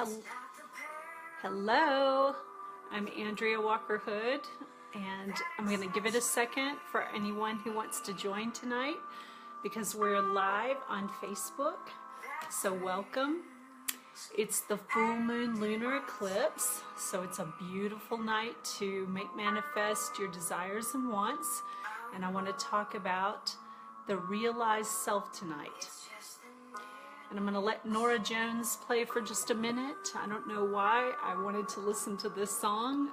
Hel- Hello, I'm Andrea Walker-Hood, and I'm going to give it a second for anyone who wants to join tonight because we're live on Facebook, so welcome. It's the full moon lunar eclipse, so it's a beautiful night to make manifest your desires and wants, and I want to talk about the realized self tonight. And I'm going to let Norah Jones play for just a minute. I don't know why I wanted to listen to this song.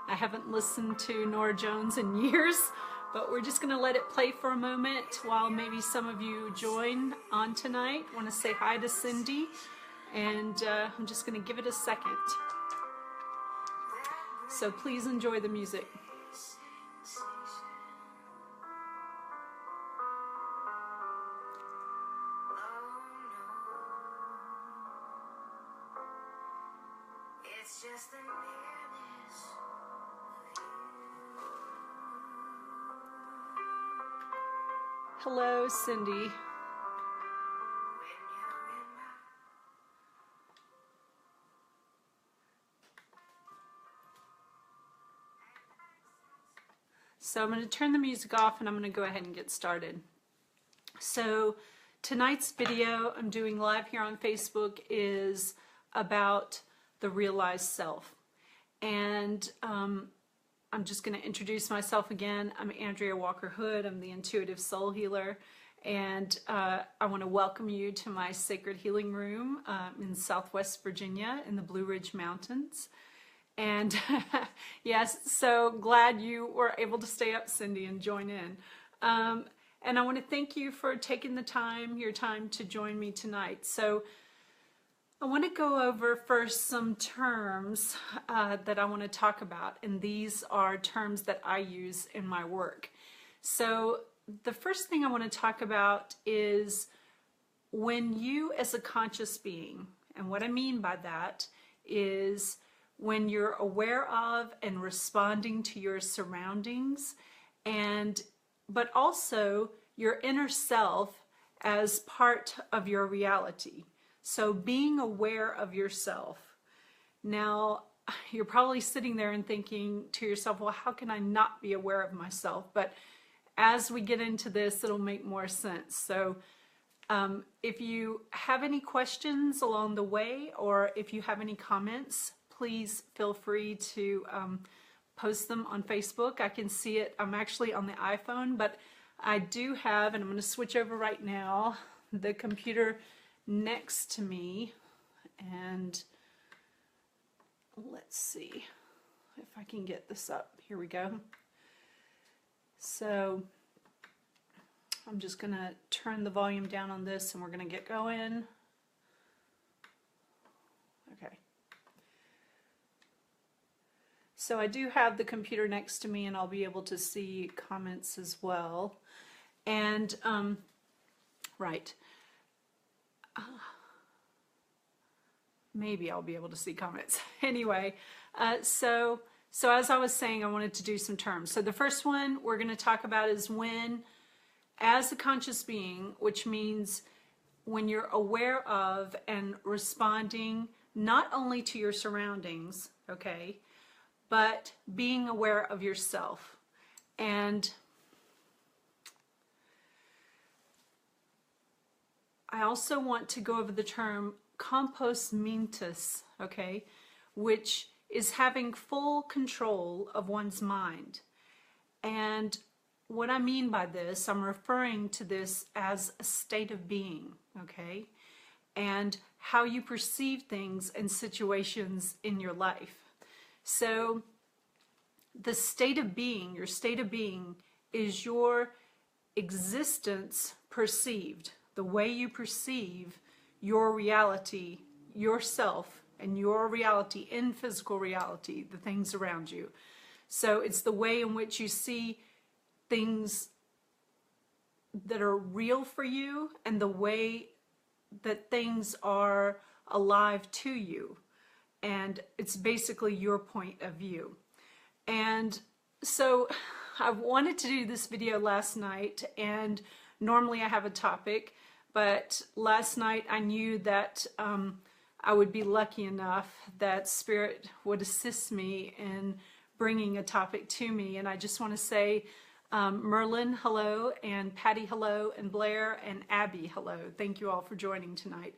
I haven't listened to Norah Jones in years, but we're just going to let it play for a moment while maybe some of you join on tonight. I want to say hi to Cindy, and I'm just going to give it a second. So please enjoy the music. It's just the nearness of you. Hello, Cindy. So I'm going to turn the music off and I'm going to go ahead and get started. So tonight's video I'm doing live here on Facebook is about the realized self. And I'm just going to introduce myself again. I'm Andria Walker-Hood. I'm the intuitive soul healer. And I want to welcome you to my sacred healing room in Southwest Virginia in the Blue Ridge Mountains. And yes, so glad you were able to stay up, Cindy, and join in. And I want to thank you for taking the time, your time to join me tonight. So I want to go over first some terms that I want to talk about, and these are terms that I use in my work. So the first thing I want to talk about is when you as a conscious being, and what I mean by that is when you're aware of and responding to your surroundings, but also your inner self as part of your reality. So being aware of yourself. Now, you're probably sitting there and thinking to yourself, well, how can I not be aware of myself? But as we get into this, it'll make more sense. So if you have any questions along the way, or if you have any comments, please feel free to post them on Facebook. I can see it. I'm actually on the iPhone, but I do have, and I'm going to switch over right now, the computer next to me, and let's see if I can get this up. Here we go. So I'm just going to turn the volume down on this and we're going to get going. Okay. So I do have the computer next to me and I'll be able to see comments as well. And, right. Maybe I'll be able to see comments. Anyway, so as I was saying, I wanted to do some terms. So the first one we're going to talk about is when, as a conscious being, which means when you're aware of and responding not only to your surroundings, okay, but being aware of yourself. And I also want to go over the term compos mentis, okay, which is having full control of one's mind. And what I mean by this, I'm referring to this as a state of being, okay, and how you perceive things and situations in your life. So the state of being, your state of being, is your existence perceived, the way you perceive your reality, yourself, and your reality in physical reality, the things around you. So it's the way in which you see things that are real for you and the way that things are alive to you. And it's basically your point of view. And so I wanted to do this video last night, and normally I have a topic, but last night I knew that I would be lucky enough that Spirit would assist me in bringing a topic to me. And I just want to say, Merlin, hello, and Patty, hello, and Blair and Abby, hello. Thank you all for joining tonight.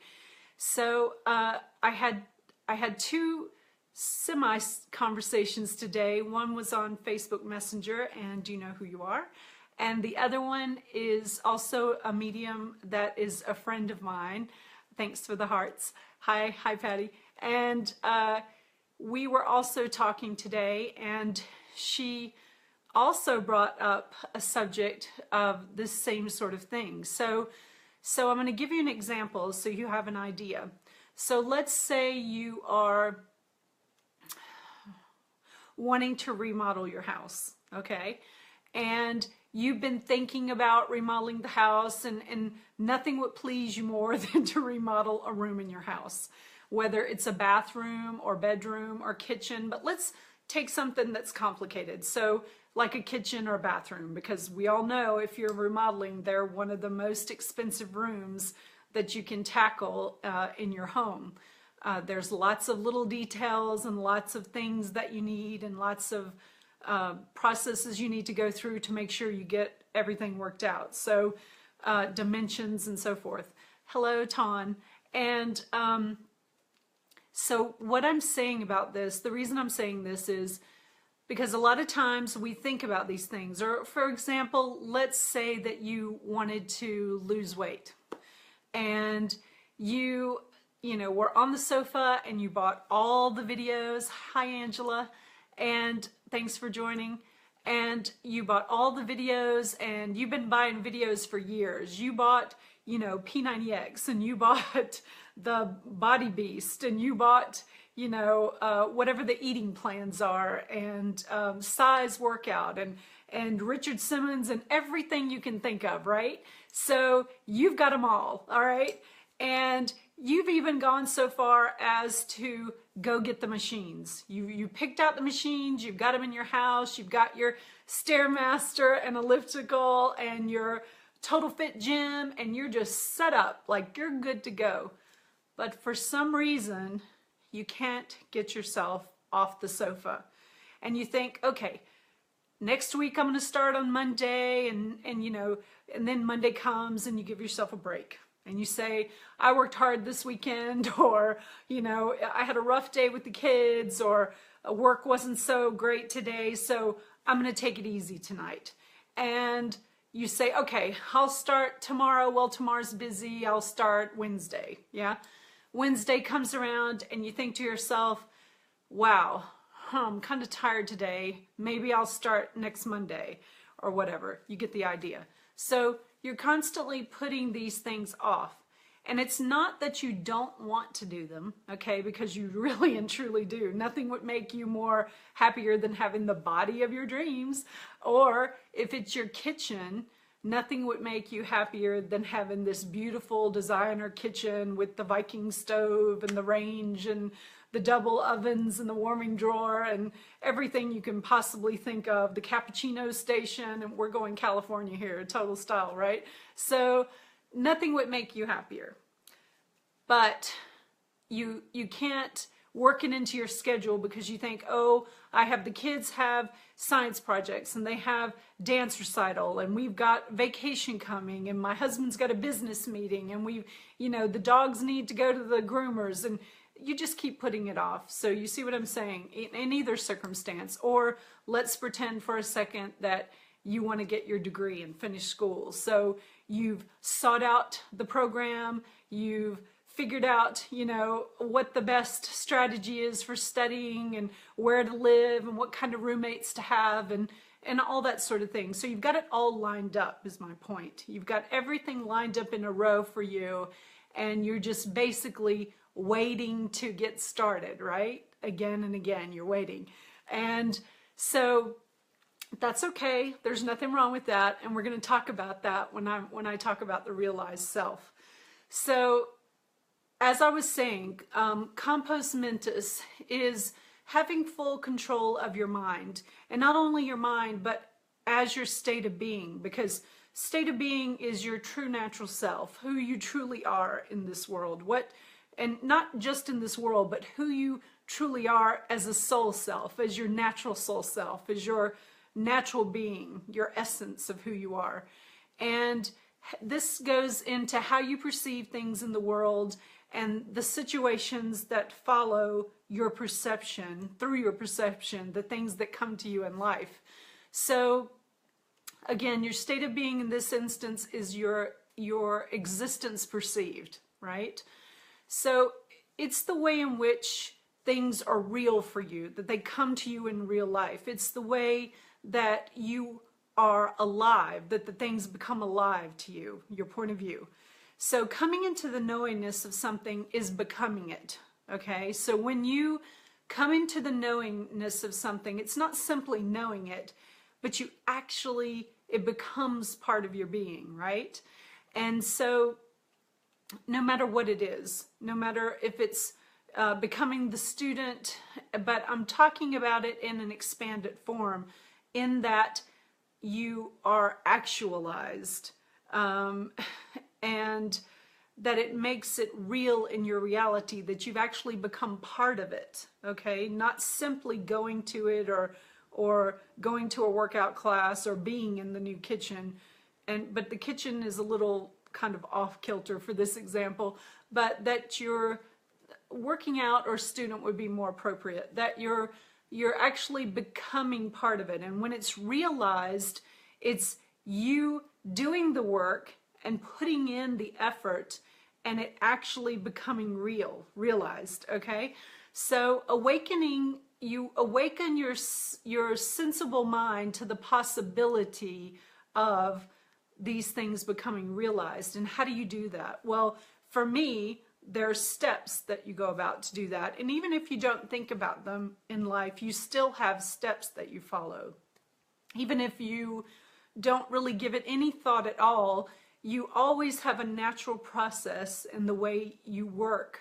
So I had two semi conversations today. One was on Facebook Messenger, and do you know who you are? And the other one is also a medium that is a friend of mine. Thanks for the hearts. Hi, Patty. And we were also talking today, and she also brought up a subject of this same sort of thing. So I'm going to give you an example so you have an idea. So let's say you are wanting to remodel your house, okay? And you've been thinking about remodeling the house, and nothing would please you more than to remodel a room in your house, whether it's a bathroom or bedroom or kitchen. But let's take something that's complicated. So like a kitchen or a bathroom, because we all know if you're remodeling, they're one of the most expensive rooms that you can tackle in your home. There's lots of little details and lots of things that you need and lots of processes you need to go through to make sure you get everything worked out. So dimensions and so forth. Hello, Ton. And so what I'm saying about this, the reason I'm saying this is because a lot of times we think about these things. Or for example, let's say that you wanted to lose weight and you were on the sofa and you bought all the videos. Hi, Angela. And thanks for joining. And you bought all the videos, and you've been buying videos for years. You bought, P90X, and you bought the Body Beast, and you bought, whatever the eating plans are, and size workout, and Richard Simmons, and everything you can think of, right? So you've got them all right? And you've even gone so far as to go get the machines. You picked out the machines, you've got them in your house, you've got your Stairmaster and elliptical and your Total Fit gym, and you're just set up like you're good to go. But for some reason, you can't get yourself off the sofa. And you think, okay, next week I'm going to start on Monday, and then Monday comes and you give yourself a break. And you say, I worked hard this weekend, or, I had a rough day with the kids, or work wasn't so great today, so I'm going to take it easy tonight. And you say, okay, I'll start tomorrow. Well, tomorrow's busy. I'll start Wednesday. Yeah. Wednesday comes around and you think to yourself, wow, I'm kind of tired today. Maybe I'll start next Monday or whatever. You get the idea. So you're constantly putting these things off. And it's not that you don't want to do them, okay, because you really and truly do. Nothing would make you more happier than having the body of your dreams. Or if it's your kitchen, nothing would make you happier than having this beautiful designer kitchen with the Viking stove and the range and the double ovens and the warming drawer and everything you can possibly think of, the cappuccino station, and we're going California here, total style, right? So nothing would make you happier. But you can't work it into your schedule because you think, oh, the kids have science projects and they have dance recital and we've got vacation coming and my husband's got a business meeting and the dogs need to go to the groomers, and you just keep putting it off. So you see what I'm saying? In either circumstance. Or let's pretend for a second that you want to get your degree and finish school. So you've sought out the program, you've figured out, what the best strategy is for studying and where to live and what kind of roommates to have and all that sort of thing. So you've got it all lined up, is my point. You've got everything lined up in a row for you, and you're just basically waiting to get started, right? Again and again, you're waiting. And so that's okay. There's nothing wrong with that. And we're going to talk about that when I talk about the realized self. So as I was saying, compos mentis is having full control of your mind, and not only your mind, but as your state of being, because state of being is your true natural self, who you truly are in this world, and not just in this world, but who you truly are as a soul self, as your natural soul self, as your natural being, your essence of who you are. And this goes into how you perceive things in the world and the situations that follow your perception, through your perception, the things that come to you in life. So again, your state of being in this instance is your existence perceived, right? So it's the way in which things are real for you, that they come to you in real life. It's the way that you are alive, that the things become alive to you, your point of view. So coming into the knowingness of something is becoming it, okay? So when you come into the knowingness of something, it's not simply knowing it, but you actually, it becomes part of your being, right? And so no matter what it is, no matter if it's becoming the student, but I'm talking about it in an expanded form, in that you are actualized, and that it makes it real in your reality, that you've actually become part of it, okay? Not simply going to it or going to a workout class or being in the new kitchen. But the kitchen is a little kind of off kilter for this example, but that you're working out, or student would be more appropriate, that you're actually becoming part of it. And when it's realized, it's you doing the work and putting in the effort, and it actually becoming realized, okay? So awakening, you awaken your sensible mind to the possibility of these things becoming realized. And how do you do that? Well, for me, there are steps that you go about to do that. And even if you don't think about them in life, you still have steps that you follow. Even if you don't really give it any thought at all, you always have a natural process in the way you work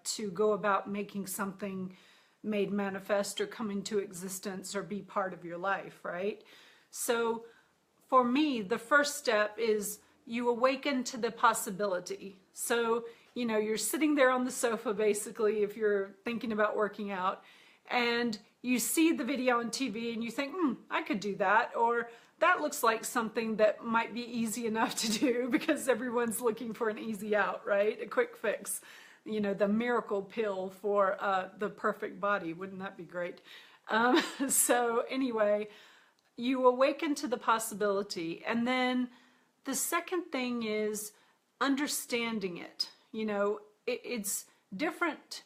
to go about making something made manifest or come into existence or be part of your life, right? So for me, the first step is you awaken to the possibility. So, you know, you're sitting there on the sofa, basically, if you're thinking about working out, and you see the video on TV and you think, I could do that, or that looks like something that might be easy enough to do, because everyone's looking for an easy out, right? A quick fix, you know, the miracle pill for the perfect body. Wouldn't that be great? So anyway, you awaken to the possibility. And then the second thing is understanding it. You know, it's different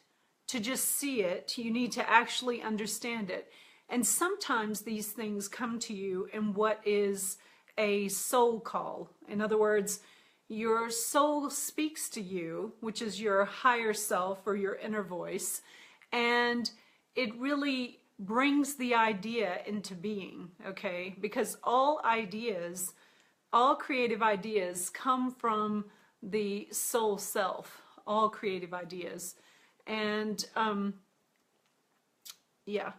to just see it. You need to actually understand it. And sometimes these things come to you in what is a soul call. In other words, your soul speaks to you, which is your higher self or your inner voice, and it really brings the idea into being, okay? Because all ideas, all creative ideas come from the soul self, all creative ideas. And yeah.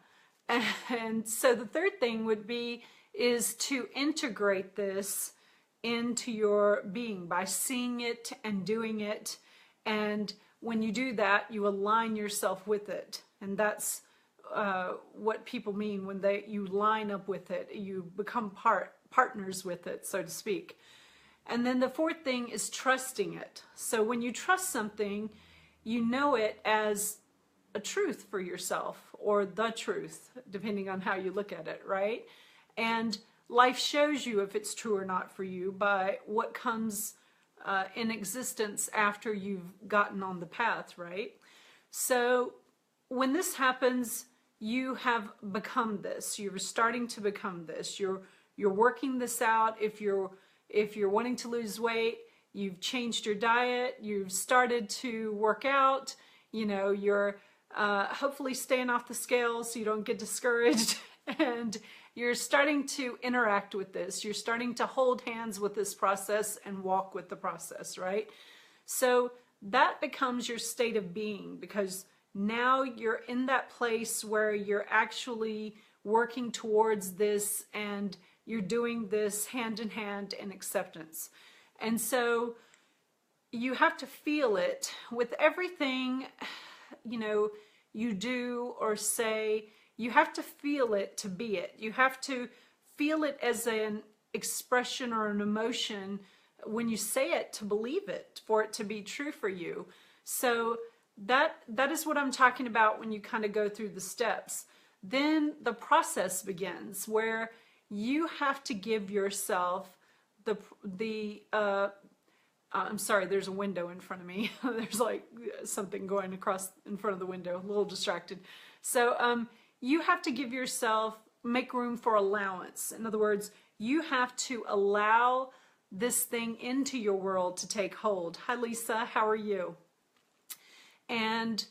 And so the third thing would be is to integrate this into your being by seeing it and doing it. And when you do that, you align yourself with it. And that's what people mean when you line up with it. You become partners with it, so to speak. And then the fourth thing is trusting it. So when you trust something, you know it as a truth for yourself, or the truth, depending on how you look at it, right? And life shows you if it's true or not for you by what comes in existence after you've gotten on the path, right? So when this happens, you have become this. You're starting to become this. You're working this out. If you're wanting to lose weight, you've changed your diet, you've started to work out, you know, you're hopefully staying off the scale so you don't get discouraged, and you're starting to interact with this. You're starting to hold hands with this process and walk with the process, right? So that becomes your state of being, because now you're in that place where you're actually working towards this, and you're doing this hand in hand in acceptance. And so you have to feel it with everything, you know, you do or say. You have to feel it to be it. You have to feel it as an expression or an emotion when you say it to believe it, for it to be true for you. So that is what I'm talking about when you kind of go through the steps. Then the process begins where you have to give yourself I'm sorry, there's a window in front of me. There's like something going across in front of the window, a little distracted. So you have to give yourself, make room for allowance. In other words, you have to allow this thing into your world to take hold. Hi, Lisa, how are you? And,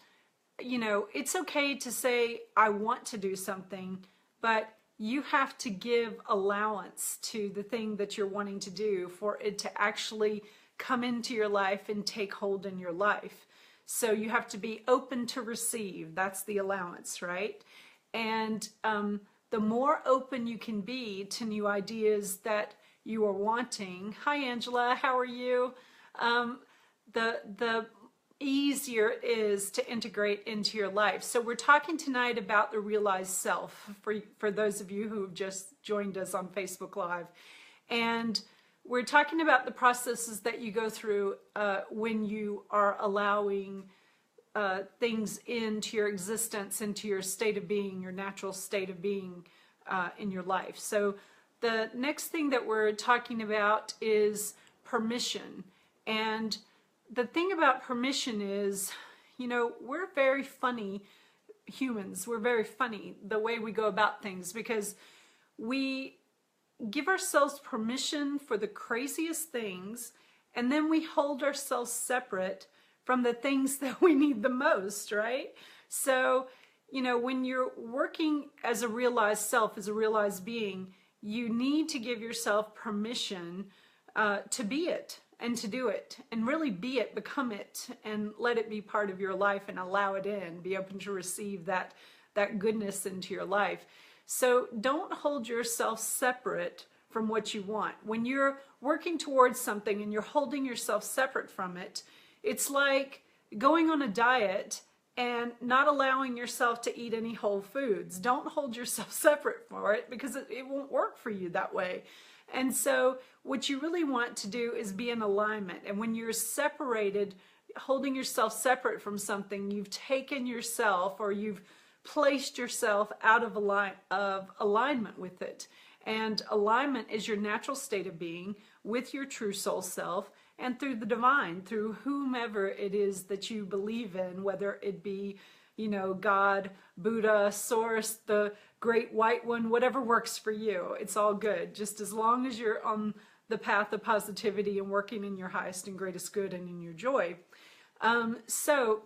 you know, it's okay to say, I want to do something, but you have to give allowance to the thing that you're wanting to do for it to actually come into your life and take hold in your life. So you have to be open to receive. That's the allowance, right? And the more open you can be to new ideas that you are wanting. Hi, Angela, how are you? The easier it is to integrate into your life. So we're talking tonight about the realized self for those of you who have just joined us on Facebook Live. And we're talking about the processes that you go through when you are allowing things into your existence, into your state of being, your natural state of being in your life. So the next thing that we're talking about is permission. And the thing about permission is, you know, we're very funny humans. We're very funny the way we go about things, because we give ourselves permission for the craziest things, and then we hold ourselves separate from the things that we need the most, right? So, you know, when you're working as a realized self, as a realized being, you need to give yourself permission to be it and to do it, and really be it, become it, and let it be part of your life and allow it in, be open to receive that goodness into your life. So don't hold yourself separate from what you want. When you're working towards something and you're holding yourself separate from it, it's like going on a diet and not allowing yourself to eat any whole foods. Don't hold yourself separate for it, because it won't work for you that way. And so what you really want to do is be in alignment. And when you're separated, holding yourself separate from something, you've taken yourself, or you've placed yourself out of alignment with it. And alignment is your natural state of being with your true soul self, and through the divine, through whomever it is that you believe in, whether it be, you know, God, Buddha, Source, the great white one, whatever works for you. It's all good, just as long as you're on the path of positivity and working in your highest and greatest good and in your joy. So,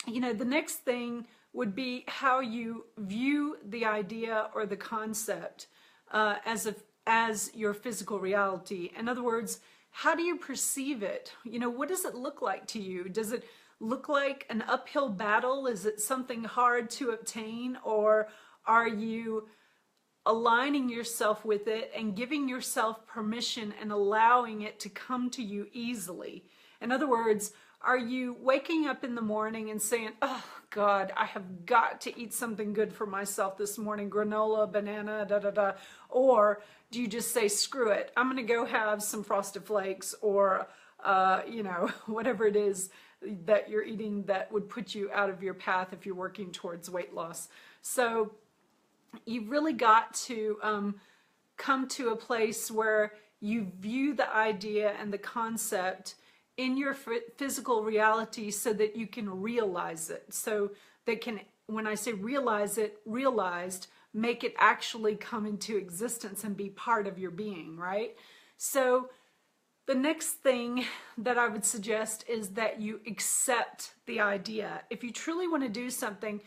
you know, the next thing would be how you view the idea or the concept as your physical reality. In other words, how do you perceive it? You know, what does it look like to you? Does it look like an uphill battle? Is it something hard to obtain? Or are you aligning yourself with it and giving yourself permission and allowing it to come to you easily? In other words, are you waking up in the morning and saying, oh God, I have got to eat something good for myself this morning, granola, banana, da da da? Or do you just say, screw it, I'm going to go have some Frosted Flakes, or, you know, whatever it is that you're eating that would put you out of your path if you're working towards weight loss. So you've really got to come to a place where you view the idea and the concept in your physical reality, so that you can realize it. So they can, when I say realize it, realized, make it actually come into existence and be part of your being, right? So the next thing that I would suggest is that you accept the idea. If you truly want to do something,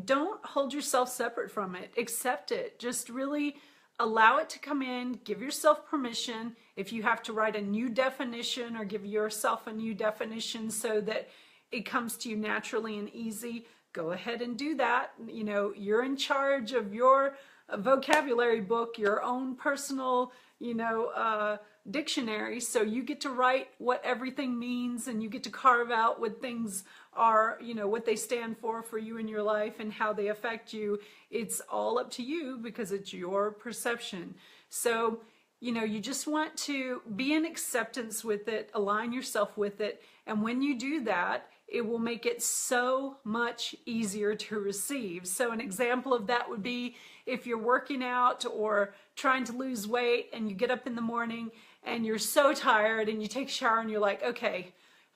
don't hold yourself separate from it. Accept it. Just really allow it to come in. Give yourself permission. If you have to write a new definition or give yourself a new definition so that it comes to you naturally and easy, go ahead and do that. You know, you're in charge of your vocabulary book, your own personal, dictionary. So you get to write what everything means, and you get to carve out what things are, what they stand for you in your life and how they affect you. It's all up to you because it's your perception. So, you just want to be in acceptance with it, align yourself with it. And when you do that, it will make it so much easier to receive. So an example of that would be if you're working out or trying to lose weight and you get up in the morning and you're so tired and you take a shower and you're like, okay,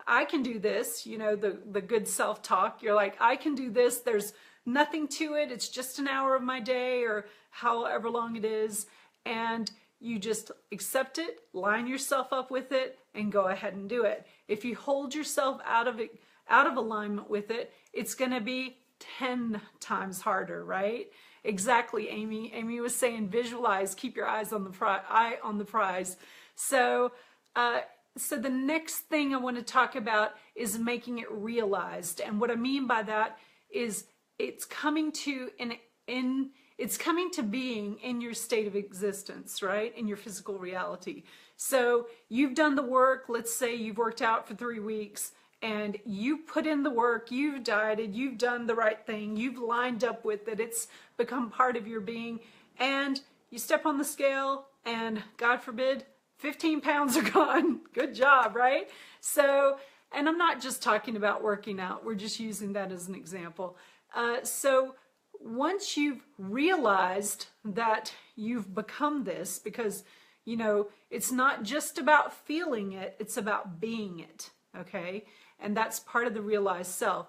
I can do this, the good self-talk. You're like, I can do this. There's nothing to it. It's just an hour of my day or however long it is. And you just accept it, line yourself up with it, and go ahead and do it. If you hold yourself out of alignment with it, it's going to be 10 times harder, right? Exactly, Amy. Amy was saying, visualize, keep your eyes on the prize. So the next thing I want to talk about is making it realized. And what I mean by that is it's coming to being in your state of existence, right? In your physical reality. So you've done the work. Let's say you've worked out for 3 weeks and you put in the work, you've dieted, you've done the right thing, you've lined up with it, it's become part of your being, and you step on the scale and God forbid, 15 pounds are gone. Good job, right? So, and I'm not just talking about working out, we're just using that as an example. So once you've realized that you've become this, because, it's not just about feeling it, it's about being it, okay? And that's part of the realized self.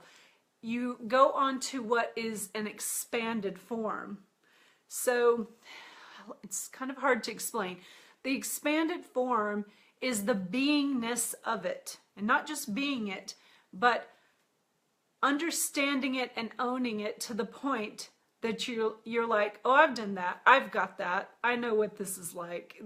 You go on to what is an expanded form. So it's kind of hard to explain. The expanded form is the beingness of it, and not just being it, but understanding it and owning it to the point that you're like, oh, I've done that. I've got that. I know what this is like.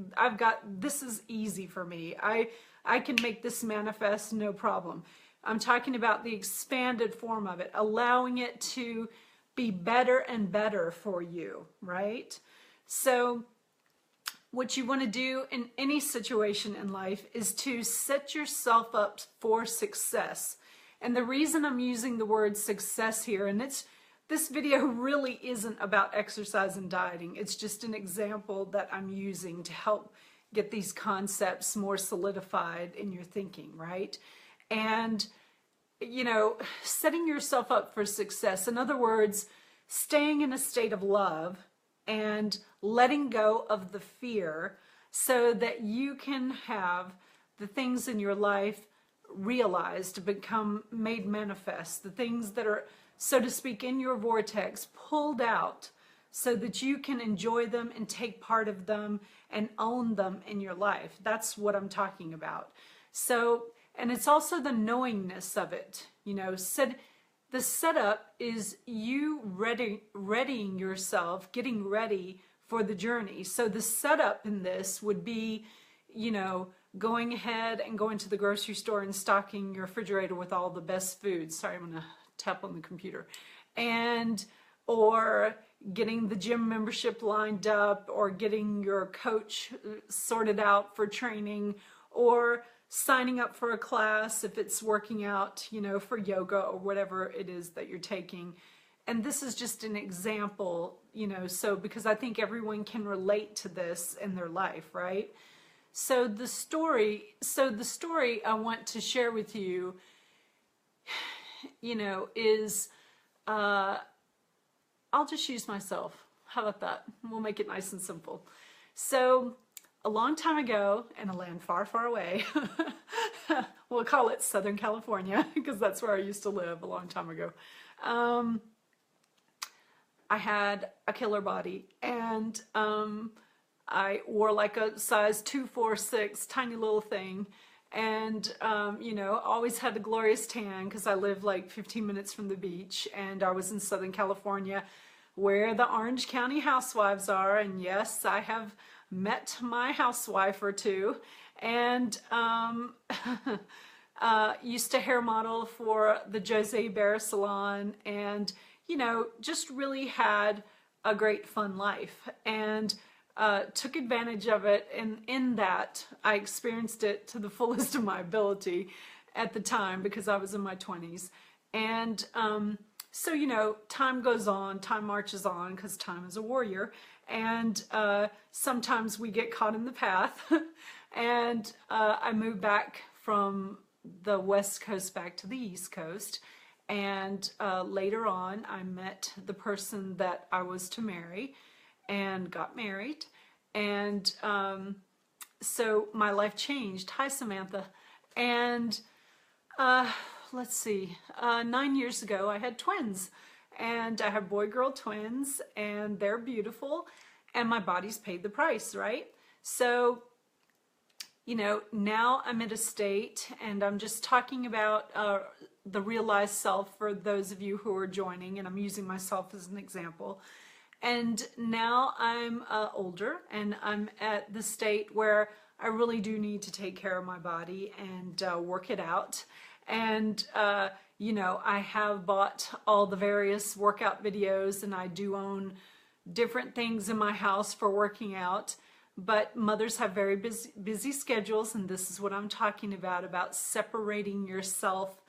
This is easy for me. I can make this manifest, no problem. I'm talking about the expanded form of it, allowing it to be better and better for you, right? So what you want to do in any situation in life is to set yourself up for success. And the reason I'm using the word success here, and this video really isn't about exercise and dieting. It's just an example that I'm using to help get these concepts more solidified in your thinking, right? And, setting yourself up for success. In other words, staying in a state of love and letting go of the fear so that you can have the things in your life realized, become made manifest, the things that are, so to speak, in your vortex, pulled out so that you can enjoy them and take part of them and own them in your life. That's what I'm talking about. So, and it's also the knowingness of it. The setup is you readying yourself, getting ready for the journey. So the setup in this would be, going ahead and going to the grocery store and stocking your refrigerator with all the best foods. Sorry, I'm gonna tap on the computer. Or getting the gym membership lined up, or getting your coach sorted out for training, or signing up for a class if it's working out, for yoga or whatever it is that you're taking. And this is just an example, so because I think everyone can relate to this in their life, right? So the story I want to share with you, is, I'll just use myself. How about that? We'll make it nice and simple. So a long time ago, in a land far, far away, we'll call it Southern California, because that's where I used to live a long time ago. I had a killer body, and I wore like a size 2, 4, 6, tiny little thing. And, always had a glorious tan because I live like 15 minutes from the beach, and I was in Southern California where the Orange County housewives are. And yes, I have met my housewife or two, and used to hair model for the Jose Bear salon, and, just really had a great fun life, and took advantage of it. And in that, I experienced it to the fullest of my ability at the time, because I was in my 20s. And so, you know, time goes on, time marches on, because time is a warrior. And sometimes we get caught in the path. And I moved back from the West Coast back to the East Coast. And later on, I met the person that I was to marry and got married. And so my life changed. Hi, Samantha. And let's see, 9 years ago, I had twins. And I have boy-girl twins, and they're beautiful. And my body's paid the price, right? So, you know, now I'm at a state, and I'm just talking about the realized self for those of you who are joining, and I'm using myself as an example. And now I'm older, and I'm at the state where I really do need to take care of my body and work it out. And, you know, I have bought all the various workout videos, and I do own different things in my house for working out. But mothers have very busy schedules, and this is what I'm talking about separating yourself,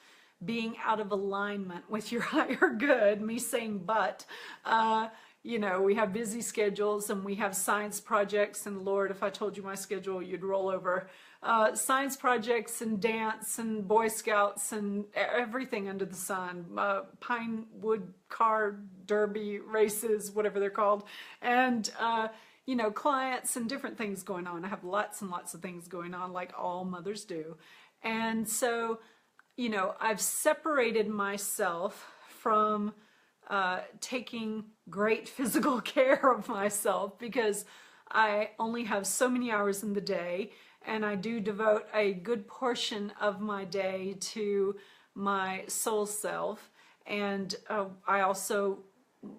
being out of alignment with your higher good. Me saying but, you know, we have busy schedules, and we have science projects, and Lord, if I told you my schedule, you'd roll over. Science projects and dance and Boy Scouts and everything under the sun, pine wood car derby races, whatever they're called, and you know, clients and different things going on. I have lots and lots of things going on, like all mothers do. And so, you know, I've separated myself from taking great physical care of myself, because I only have so many hours in the day, and I do devote a good portion of my day to my soul self. And I also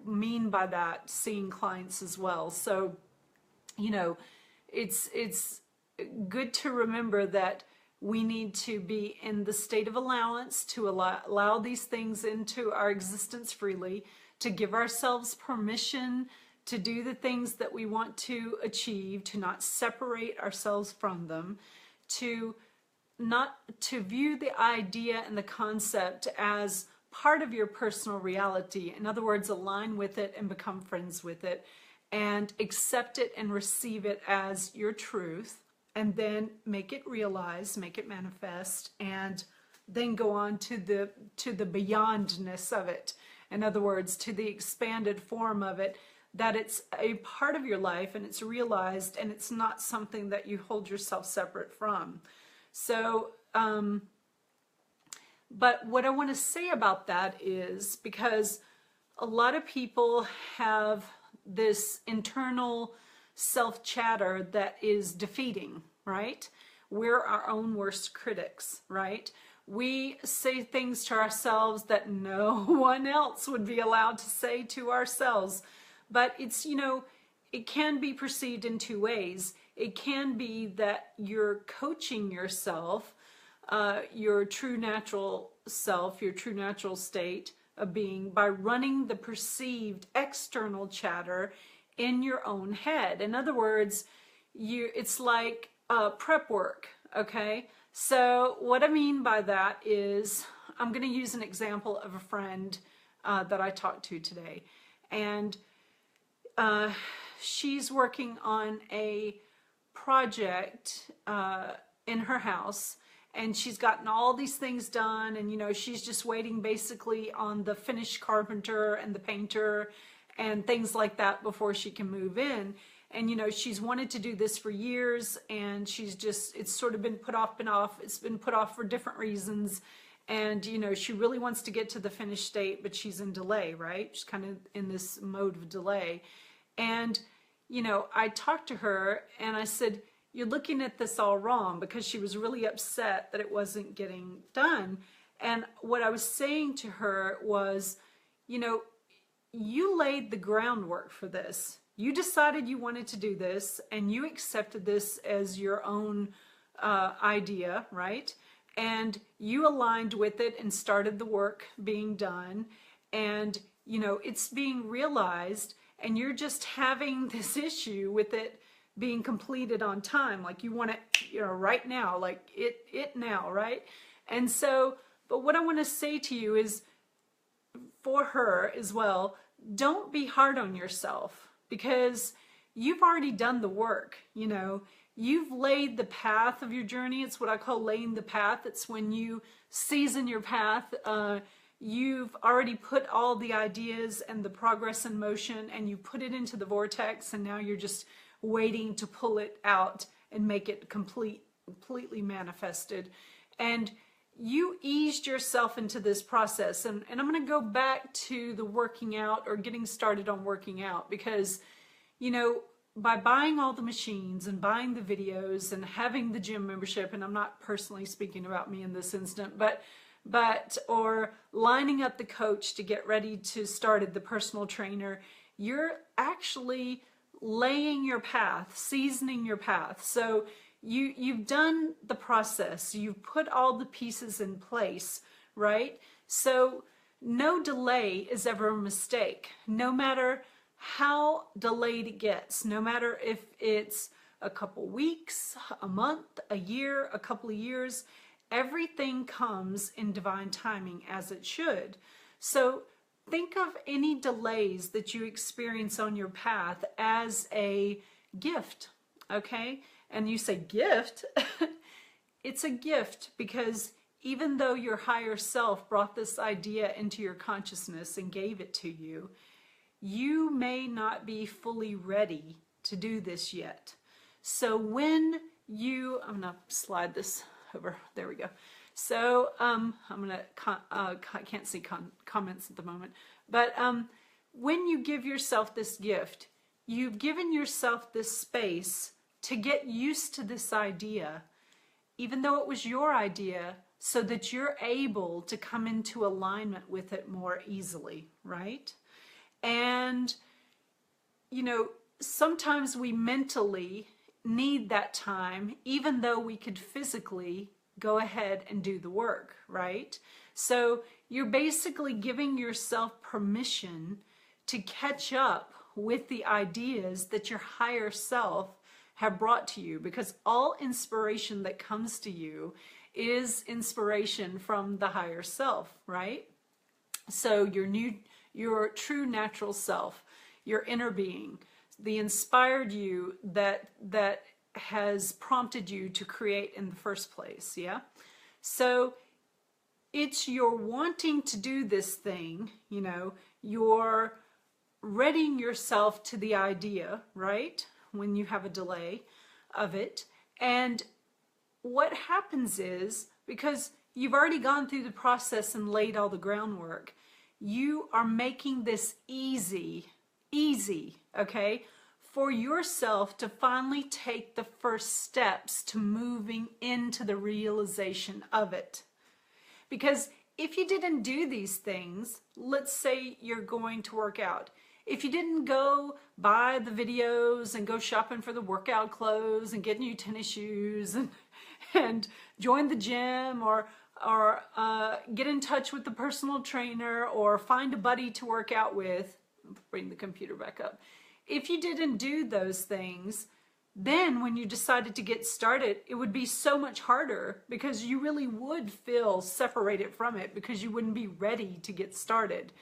mean by that seeing clients as well. So, you know, it's good to remember that we need to be in the state of allowance, to allow these things into our existence freely, to give ourselves permission to do the things that we want to achieve, to not separate ourselves from them, to view the idea and the concept as part of your personal reality. In other words, align with it and become friends with it, and accept it and receive it as your truth, and then make it realize, make it manifest, and then go on to the beyondness of it. In other words, to the expanded form of it, that it's a part of your life, and it's realized, and it's not something that you hold yourself separate from. So, but what I want to say about that is, because a lot of people have this internal self-chatter that is defeating, right? We're our own worst critics, right? We say things to ourselves that no one else would be allowed to say to ourselves. But it's, you know, it can be perceived in two ways. It can be that you're coaching yourself, your true natural self, your true natural state of being, by running the perceived external chatter in your own head. In other words, it's like prep work, okay? So what I mean by that is, I'm going to use an example of a friend that I talked to today. And she's working on a project in her house, and she's gotten all these things done, and you know, she's just waiting basically on the finished carpenter and the painter and things like that before she can move in. And you know, she's wanted to do this for years, and it's sort of been put off, it's been put off for different reasons. And you know, she really wants to get to the finished state, but she's in delay, right? She's kind of in this mode of delay. And you know, I talked to her and I said, you're looking at this all wrong, because she was really upset that it wasn't getting done. And what I was saying to her was, you know, you laid the groundwork for this. You decided you wanted to do this, and you accepted this as your own idea, right? And you aligned with it and started the work being done. And, you know, it's being realized. and you're just having this issue with it being completed on time. Like you want it, you know, right now, like it now, right? And so, but what I want to say to you is, for her as well, don't be hard on yourself, because you've already done the work. You know, you've laid the path of your journey. It's what I call laying the path. It's when you season your path. You've already put all the ideas and the progress in motion, and you put it into the vortex, and now you're just waiting to pull it out and make it completely manifested. And you eased yourself into this process. And I'm going to go back to the working out, or getting started on working out, because, you know, by buying all the machines and buying the videos and having the gym membership, and I'm not personally speaking about me in this instant, but or lining up the coach to get ready to start the personal trainer, you're actually laying your path, seasoning your path. So you've done the process, you've put all the pieces in place, right? So no delay is ever a mistake, no matter how delayed it gets, no matter if it's a couple weeks, a month, a year, a couple of years. Everything comes in divine timing, as it should. So think of any delays that you experience on your path as a gift, okay? And you say, gift? It's a gift, because even though your higher self brought this idea into your consciousness and gave it to you, you may not be fully ready to do this yet. So when you, I'm going to slide this over, there we go. So I'm going to, I can't see comments at the moment, but when you give yourself this gift, you've given yourself this space to get used to this idea, even though it was your idea, so that you're able to come into alignment with it more easily, right? And, you know, sometimes we mentally need that time, even though we could physically go ahead and do the work, right? So you're basically giving yourself permission to catch up with the ideas that your higher self have brought to you, because all inspiration that comes to you is inspiration from the higher self, right? So your true natural self, your inner being, the inspired you that has prompted you to create in the first place, yeah? So it's your wanting to do this thing, you know, you're readying yourself to the idea, right? When you have a delay of it. And what happens is, because you've already gone through the process and laid all the groundwork, you are making this easy, okay, for yourself to finally take the first steps to moving into the realization of it. Because if you didn't do these things, let's say you're going to work out, if you didn't go buy the videos and go shopping for the workout clothes and get new tennis shoes and join the gym, or get in touch with the personal trainer, or find a buddy to work out with, bring the computer back up. If you didn't do those things, then when you decided to get started, it would be so much harder, because you really would feel separated from it, because you wouldn't be ready to get started.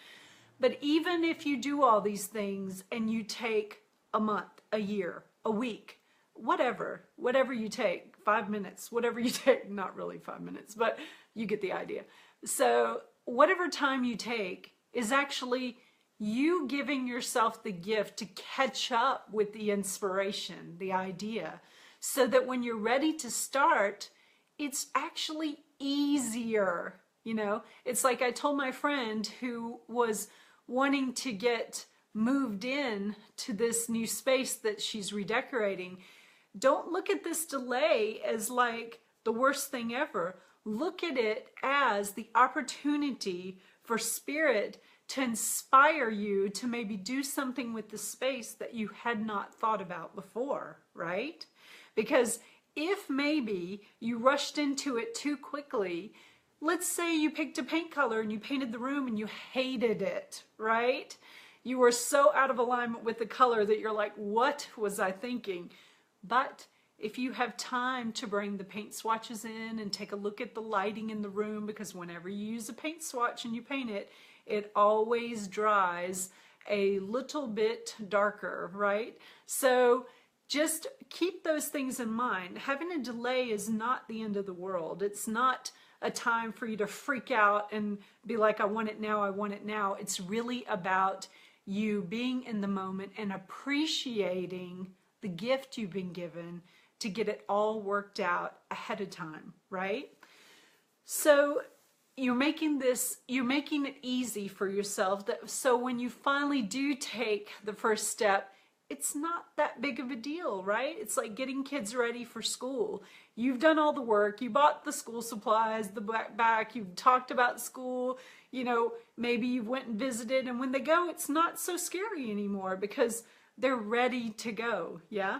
But even if you do all these things and you take a month, a year, a week, whatever you take, 5 minutes, whatever you take, not really 5 minutes, but you get the idea. So whatever time you take is actually you giving yourself the gift to catch up with the inspiration, the idea, so that when you're ready to start, it's actually easier. You know, it's like I told my friend who was wanting to get moved in to this new space that she's redecorating. Don't look at this delay as like the worst thing ever. Look at it as the opportunity for spirit to inspire you to maybe do something with the space that you had not thought about before, right? Because if maybe you rushed into it too quickly, let's say you picked a paint color and you painted the room and you hated it, right? You are so out of alignment with the color that you're like, what was I thinking? But if you have time to bring the paint swatches in and take a look at the lighting in the room, because whenever you use a paint swatch and you paint it, it always dries a little bit darker, right? So just keep those things in mind. Having a delay is not the end of the world. It's not a time for you to freak out and be like, I want it now, I want it now. It's really about you being in the moment and appreciating the gift you've been given to get it all worked out ahead of time, right? So you're making it easy for yourself, so when you finally do take the first step, it's not that big of a deal, right? It's like getting kids ready for school. You've done all the work, you bought the school supplies, the backpack, you've talked about school, maybe you went and visited, and when they go, it's not so scary anymore because they're ready to go, yeah?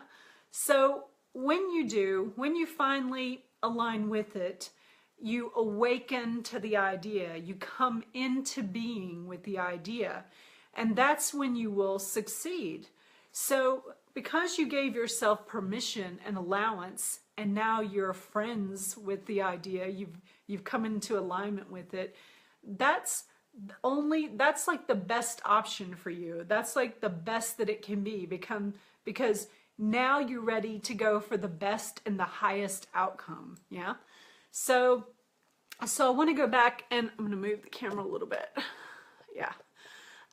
So when you finally align with it, you awaken to the idea, you come into being with the idea, and that's when you will succeed. So because you gave yourself permission and allowance, and now you're friends with the idea, you've come into alignment with it, that's like the best option for you. That's like the best that it can be, because now you're ready to go for the best and the highest outcome, yeah? So I want to go back, and I'm going to move the camera a little bit. Yeah.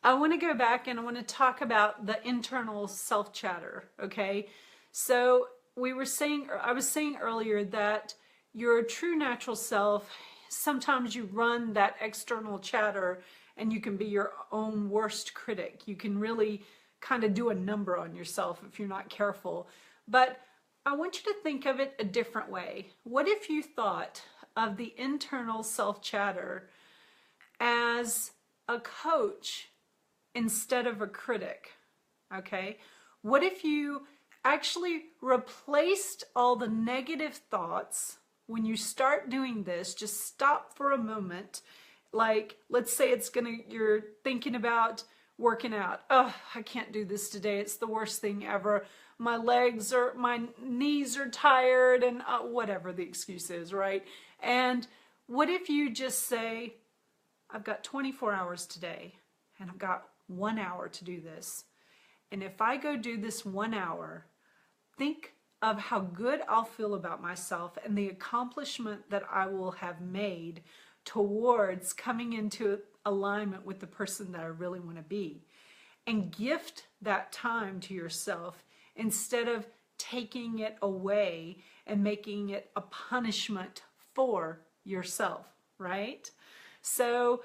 I want to go back and I want to talk about the internal self-chatter, okay? So I was saying earlier that your true natural self, sometimes you run that external chatter and you can be your own worst critic. You can really kind of do a number on yourself if you're not careful. But I want you to think of it a different way. What if you thought of the internal self-chatter as a coach instead of a critic, okay? What if you actually replaced all the negative thoughts? When you start doing this, just stop for a moment. Like, let's say you're thinking about working out. Oh, I can't do this today. It's the worst thing ever. My knees are tired, and whatever the excuse is, right? And what if you just say, I've got 24 hours today, and I've got 1 hour to do this. And if I go do this 1 hour, think of how good I'll feel about myself and the accomplishment that I will have made towards coming into alignment with the person that I really want to be. And gift that time to yourself instead of taking it away and making it a punishment for yourself, right? So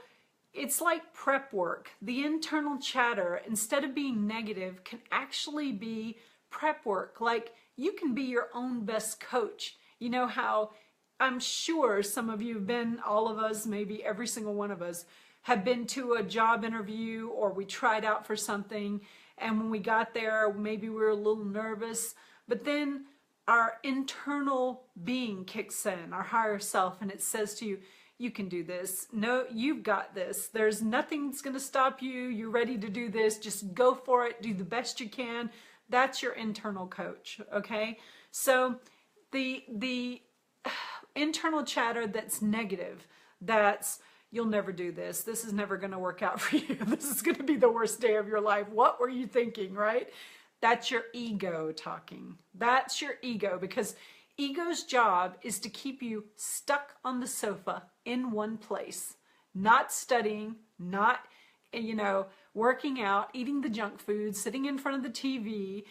it's like prep work. The internal chatter, instead of being negative, can actually be prep work. Like, you can be your own best coach. You know how I'm sure some of you have been, all of us, maybe every single one of us, have been to a job interview, or we tried out for something, and when we got there, maybe we were a little nervous, but then our internal being kicks in, our higher self, and it says to you, you can do this. No, you've got this. There's nothing that's going to stop you. You're ready to do this. Just go for it. Do the best you can. That's your internal coach, okay? So the internal chatter that's negative, that's, you'll never do this. This is never going to work out for you. This is going to be the worst day of your life. What were you thinking, right? That's your ego talking. That's your ego, because ego's job is to keep you stuck on the sofa in one place, not studying, not, working out, eating the junk food, sitting in front of the TV.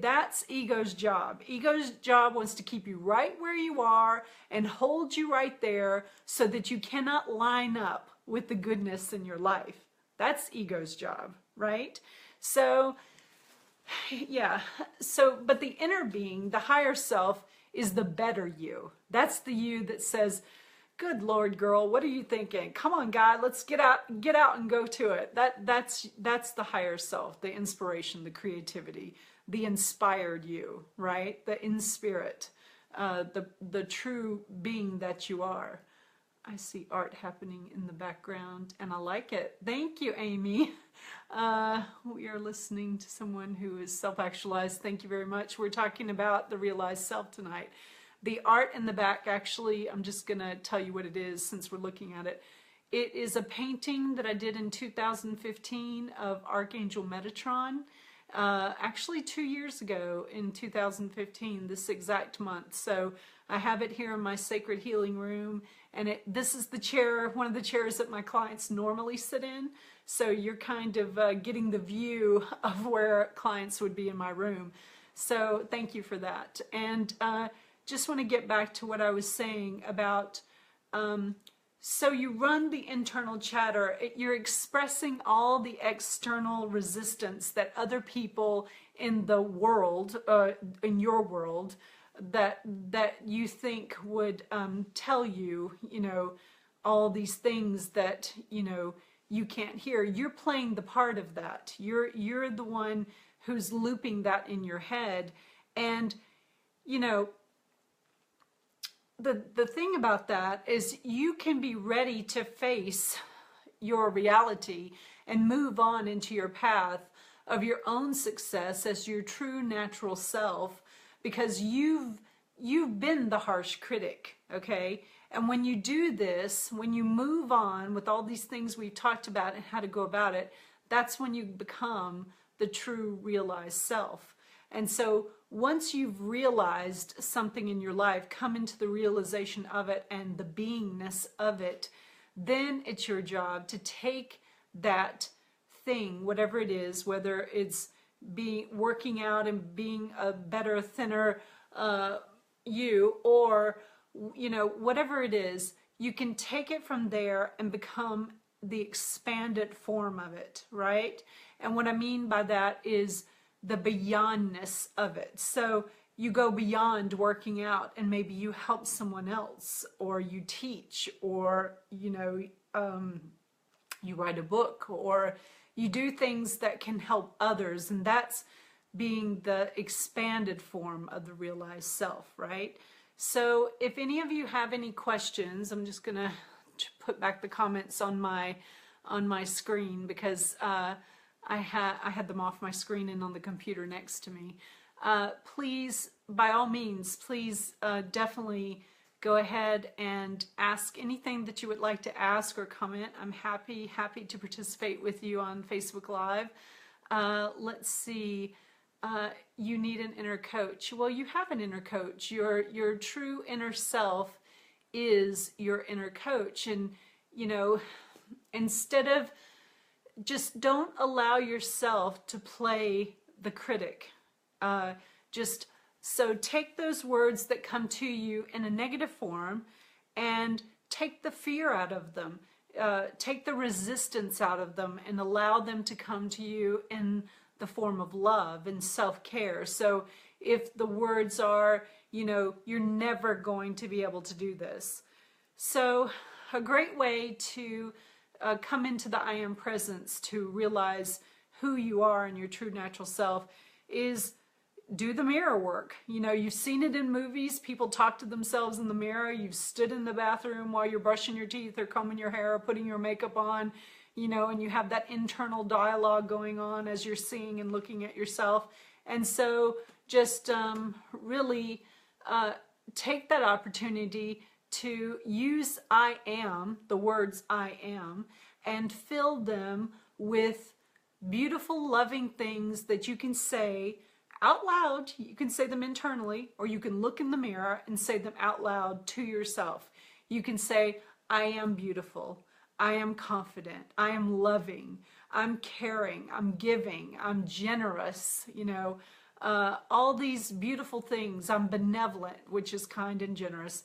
That's ego's job. Ego's job wants to keep you right where you are and hold you right there so that you cannot line up with the goodness in your life. That's ego's job, right? So, yeah. So, but the inner being, the higher self, is the better you. That's the you that says, good Lord, girl, what are you thinking? Come on, guy, let's get out and go to it. That's the higher self, the inspiration, the creativity, the inspired you, right? The in spirit, the true being that you are. I see art happening in the background and I like it. Thank you, Amy. We are listening to someone who is self-actualized. Thank you very much. We're talking about the realized self tonight. The art in the back, actually, I'm just going to tell you what it is since we're looking at it. It is a painting that I did in 2015 of Archangel Metatron. Actually 2 years ago in 2015, this exact month. So I have it here in my sacred healing room, and this is the chair, one of the chairs that my clients normally sit in. So you're kind of getting the view of where clients would be in my room. So thank you for that. And just want to get back to what I was saying about so you run the internal chatter. You're expressing all the external resistance that other people in the world, in your world, that you think would tell you, all these things that you can't hear. You're playing the part of that. You're the one who's looping that in your head, and the thing about that is you can be ready to face your reality and move on into your path of your own success as your true natural self, because you've been the harsh critic, okay? And when you do this, when you move on with all these things we've talked about and how to go about it, that's when you become the true realized self. And so once you've realized something in your life, come into the realization of it and the beingness of it, then it's your job to take that thing, whatever it is, whether it's working out and being a better, thinner you, or whatever it is, you can take it from there and become the expanded form of it, right? And what I mean by that is the beyondness of it. So you go beyond working out and maybe you help someone else, or you teach, or you write a book, or you do things that can help others, and that's being the expanded form of the realized self, right? So if any of you have any questions, I'm just gonna put back the comments on my screen, because I had them off my screen and on the computer next to me. Please, by all means, please definitely go ahead and ask anything that you would like to ask or comment. I'm happy to participate with you on Facebook Live. Let's see. You need an inner coach. Well, you have an inner coach. Your true inner self is your inner coach. And, instead of, just don't allow yourself to play the critic. So take those words that come to you in a negative form and take the fear out of them. Take the resistance out of them and allow them to come to you in the form of love and self-care. So if the words are, you're never going to be able to do this. So a great way to come into the I Am Presence, to realize who you are and your true natural self, is do the mirror work. You've seen it in movies. People talk to themselves in the mirror. You've stood in the bathroom while you're brushing your teeth or combing your hair or putting your makeup on, and you have that internal dialogue going on as you're seeing and looking at yourself. And so just really take that opportunity to use I am, the words I am, and fill them with beautiful, loving things that you can say out loud. You can say them internally, or you can look in the mirror and say them out loud to yourself. You can say, I am beautiful. I am confident. I am loving. I'm caring. I'm giving. I'm generous. All these beautiful things. I'm benevolent, which is kind and generous.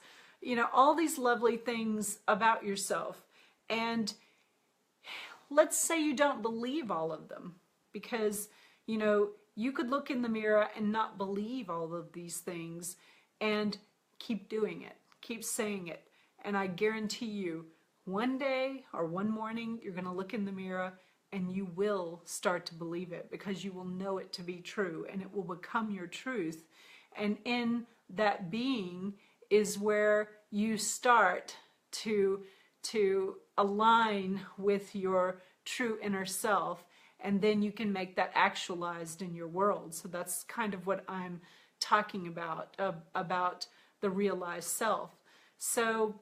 All these lovely things about yourself. And let's say you don't believe all of them, because, you could look in the mirror and not believe all of these things, and keep doing it, keep saying it. And I guarantee you, one day or one morning, you're going to look in the mirror and you will start to believe it, because you will know it to be true, and it will become your truth. And in that being is where you start to align with your true inner self. and then you can make that actualized in your world. So that's kind of what I'm talking about the realized self. So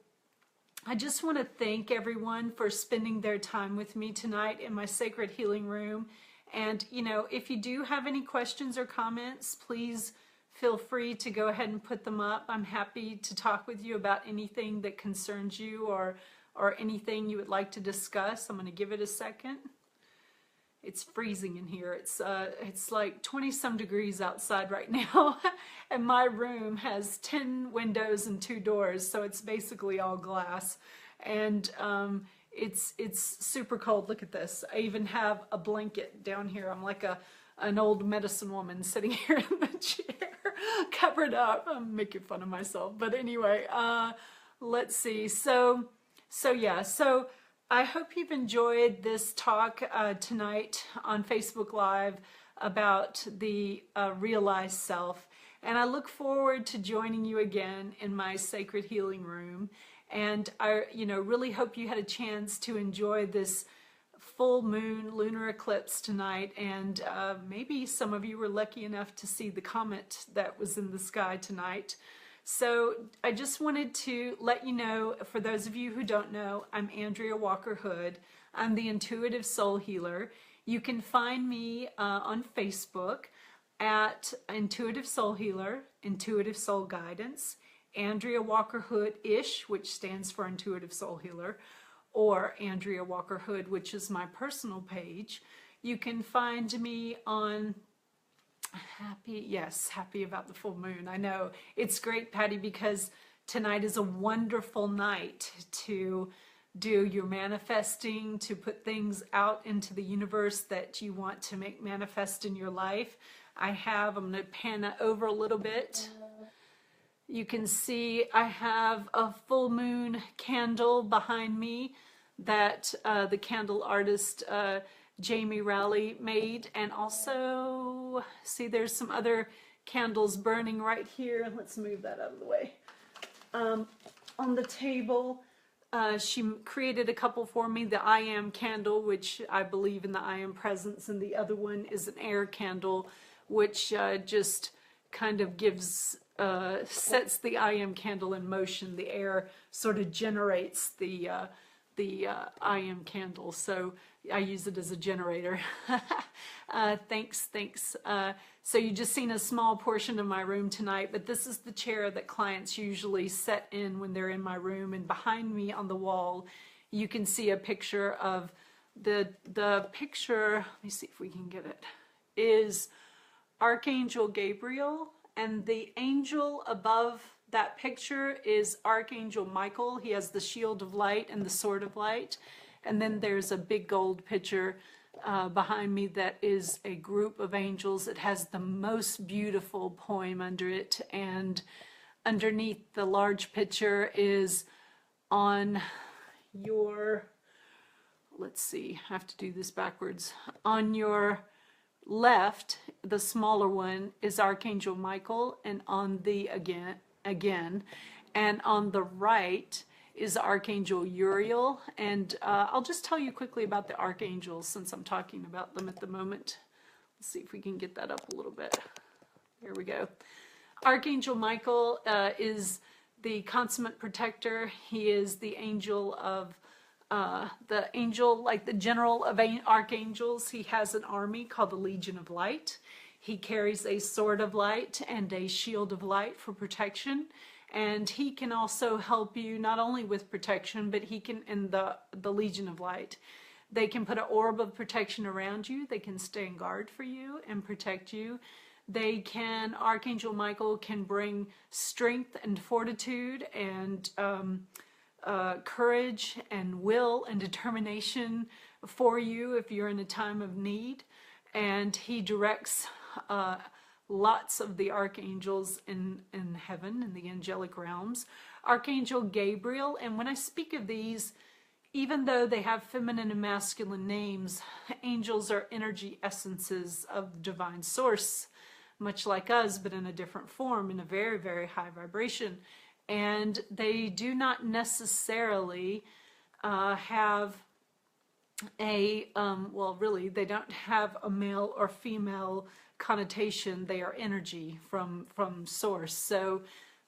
I just want to thank everyone for spending their time with me tonight in my sacred healing room. And, you know, if you do have any questions or comments, please feel free to go ahead and put them up. I'm happy to talk with you about anything that concerns you or anything you would like to discuss. I'm going to give it a second. It's freezing in here. It's like 20 some degrees outside right now. And my room has 10 windows and 2 doors, so it's basically all glass. And it's super cold. Look at this. I even have a blanket down here. I'm like an old medicine woman sitting here in the chair, covered up. I'm making fun of myself. But anyway, let's see. So I hope you've enjoyed this talk tonight on Facebook Live about the realized self. And I look forward to joining you again in my sacred healing room. And I, really hope you had a chance to enjoy this full moon lunar eclipse tonight. And maybe some of you were lucky enough to see the comet that was in the sky tonight. So I just wanted to let you know, for those of you who don't know, I'm Andria Walker Hood. I'm the Intuitive Soul Healer. You can find me on Facebook at Intuitive Soul Healer, Intuitive Soul Guidance, Andria Walker Hood-ish, which stands for Intuitive Soul Healer, or Andria Walker Hood, which is my personal page. You can find me on happy about the full moon. I know it's great, Patty, because tonight is a wonderful night to do your manifesting, to put things out into the universe that you want to make manifest in your life. I'm going to pan it over a little bit. You can see I have a full moon candle behind me that the candle artist Jamie Rowley made, and also see there's some other candles burning right here. Let's move that out of the way. On the table, she created a couple for me. The I Am candle, which I believe in the I Am presence, and the other one is an air candle, which just kind of gives sets the I Am candle in motion. The air sort of generates the I Am candle, so I use it as a generator. Thanks. So you just seen a small portion of my room tonight, but this is the chair that clients usually sit in when they're in my room. And behind me on the wall, you can see a picture of the picture. Let me see if we can get it. Is Archangel Gabriel, and the angel above that picture is Archangel Michael. He has the shield of light and the sword of light. And then there's a big gold picture behind me that is a group of angels. It has the most beautiful poem under it. And underneath the large picture is on your, let's see, I have to do this backwards. On your left, the smaller one is Archangel Michael, and on the again, and on the right is Archangel Uriel. And I'll just tell you quickly about the archangels since I'm talking about them at the moment. Let's see if we can get that up a little bit. There we go. Archangel Michael is the consummate protector. He is the angel of like the general of archangels. He has an army called the Legion of Light. He carries a sword of light and a shield of light for protection. And he can also help you not only with protection, but he can, in the Legion of Light, they can put an orb of protection around you. They can stand guard for you and protect you. Archangel Michael can bring strength and fortitude and courage and will and determination for you if you're in a time of need. And he directs lots of the archangels in heaven, in the angelic realms. Archangel Gabriel, and when I speak of these, even though they have feminine and masculine names, angels are energy essences of divine source, much like us, but in a different form, in a very, very high vibration. And they do not necessarily have well, really, they don't have a male or female connotation. They are energy from source. So,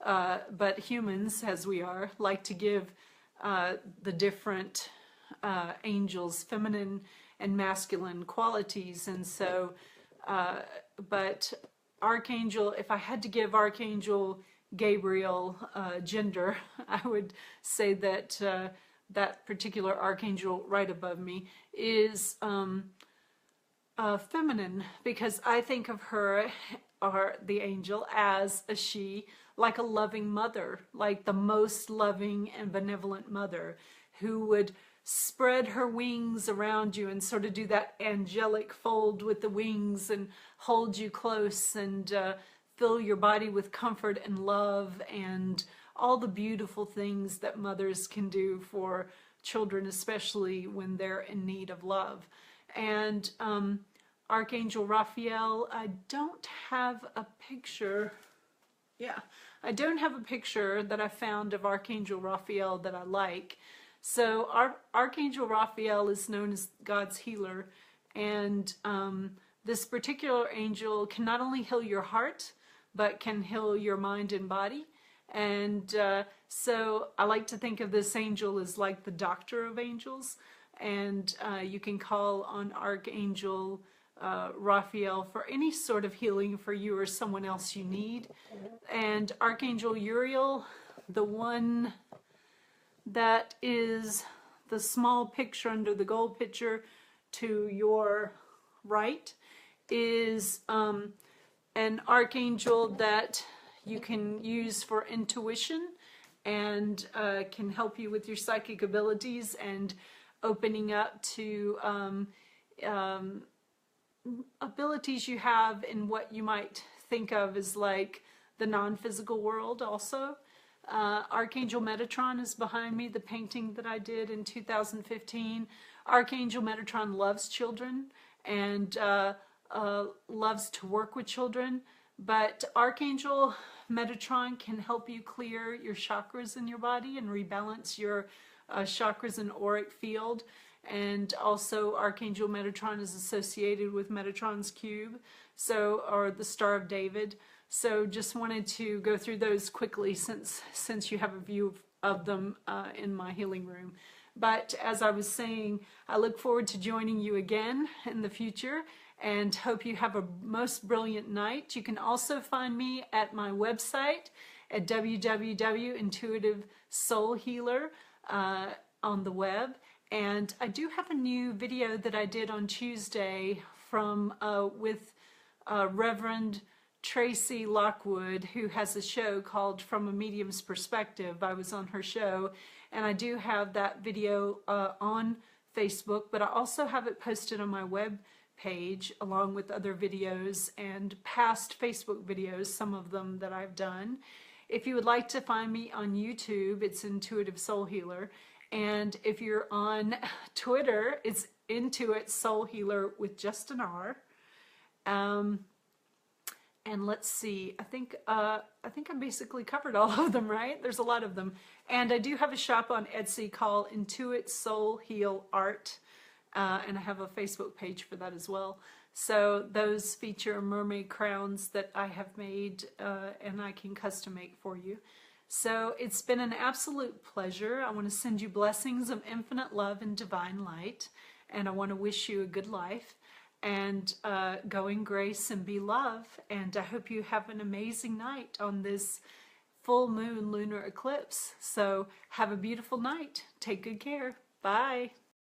but humans, as we are, like to give the different angels feminine and masculine qualities. And so, but Archangel, if I had to give Archangel Gabriel gender, I would say that that particular archangel right above me is feminine, because I think of her, or the angel, as a she, like a loving mother, like the most loving and benevolent mother, who would spread her wings around you and sort of do that angelic fold with the wings and hold you close and fill your body with comfort and love and all the beautiful things that mothers can do for children, especially when they're in need of love. And Archangel Raphael, I don't have a picture. Yeah, I don't have a picture that I found of Archangel Raphael that I like. So Archangel Raphael is known as God's healer, and this particular angel can not only heal your heart, but can heal your mind and body. And so I like to think of this angel as like the doctor of angels, and you can call on Archangel Raphael for any sort of healing for you or someone else you need. And Archangel Uriel, the one that is the small picture under the gold picture to your right, is an archangel that you can use for intuition and can help you with your psychic abilities and opening up to abilities you have in what you might think of as like the non-physical world also. Archangel Metatron is behind me, the painting that I did in 2015. Archangel Metatron loves children and loves to work with children, but Archangel Metatron can help you clear your chakras in your body and rebalance your chakras and auric field. And also Archangel Metatron is associated with Metatron's cube, so, or the Star of David. So just wanted to go through those quickly since you have a view of them in my healing room. But as I was saying, I look forward to joining you again in the future and hope you have a most brilliant night. You can also find me at my website at www.intuitivesoulhealer on the web. And I do have a new video that I did on Tuesday from with Reverend Tracy Lockwood, who has a show called From a Medium's Perspective. I was on her show, and I do have that video on Facebook, but I also have it posted on my web page along with other videos and past Facebook videos, some of them that I've done. If you would like to find me on YouTube, it's Intuitive Soul Healer. And if you're on Twitter, it's Intuit Soul Healer with just an R. And let's see, I think I basically covered all of them, right? There's a lot of them. And I do have a shop on Etsy called Intuit Soul Heal Art. And I have a Facebook page for that as well. So those feature mermaid crowns that I have made and I can custom make for you. So it's been an absolute pleasure. I want to send you blessings of infinite love and divine light. And I want to wish you a good life. And go in grace and be love. And I hope you have an amazing night on this full moon lunar eclipse. So have a beautiful night. Take good care. Bye.